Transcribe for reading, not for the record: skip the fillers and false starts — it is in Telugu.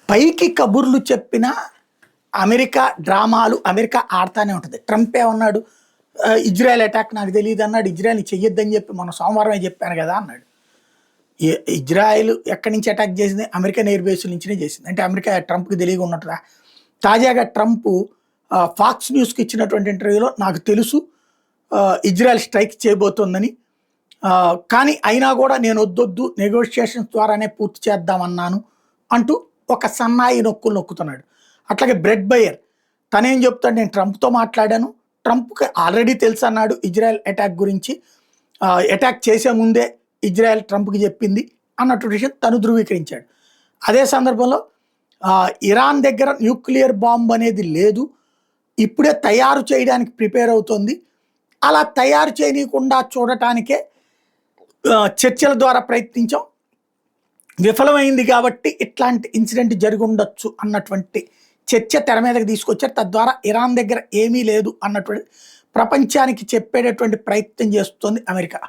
పైకి కబుర్లు చెప్పినా అమెరికా డ్రామాలు అమెరికా ఆడుతూనే ఉంటుంది. ట్రంప్ ఏమన్నాడు, ఇజ్రాయెల్ అటాక్ నాకు తెలియదు అన్నాడు. ఇజ్రాయెల్ని చెయ్యొద్దని చెప్పి మొన్న సోమవారమే చెప్పాను కదా అన్నాడు. ఇజ్రాయెల్ ఎక్కడి నుంచి అటాక్ చేసింది? అమెరికన్ ఎయిర్ బేస్ నుంచినే చేసింది. అంటే అమెరికా ట్రంప్కి తెలియక ఉన్నట్టుగా. తాజాగా ట్రంప్ ఫాక్స్ న్యూస్కి ఇచ్చినటువంటి ఇంటర్వ్యూలో నాకు తెలుసు ఇజ్రాయెల్ స్ట్రైక్ చేయబోతోందని, కానీ అయినా కూడా నేను వద్దొద్దు నెగోషియేషన్స్ ద్వారానే పూర్తి చేద్దామన్నాను అంటూ ఒక సన్నాయి నొక్కులు నొక్కుతున్నాడు. అట్లాగే బ్రెడ్ బయర్ తనేం చెప్తాడు, నేను ట్రంప్తో మాట్లాడాను, ట్రంప్కి ఆల్రెడీ తెలుసు అన్నాడు ఇజ్రాయెల్ అటాక్ గురించి, అటాక్ చేసే ముందే ఇజ్రాయెల్ ట్రంప్కి చెప్పింది అన్నట్టు విషయం తను ధృవీకరించాడు. అదే సందర్భంలో ఇరాన్ దగ్గర న్యూక్లియర్ బాంబ్ అనేది లేదు, ఇప్పుడే తయారు చేయడానికి ప్రిపేర్ అవుతోంది, అలా తయారు చేయనీయకుండా చూడటానికే చర్చల ద్వారా ప్రయత్నించాం, విఫలమైంది కాబట్టి ఇట్లాంటి ఇన్సిడెంట్ జరిగి ఉండొచ్చు అన్నటువంటి చర్చ తెర మీదకి తీసుకొచ్చారు. తద్వారా ఇరాన్ దగ్గర ఏమీ లేదు అన్నటువంటి ప్రపంచానికి చెప్పేటటువంటి ప్రయత్నం చేస్తుంది అమెరికా.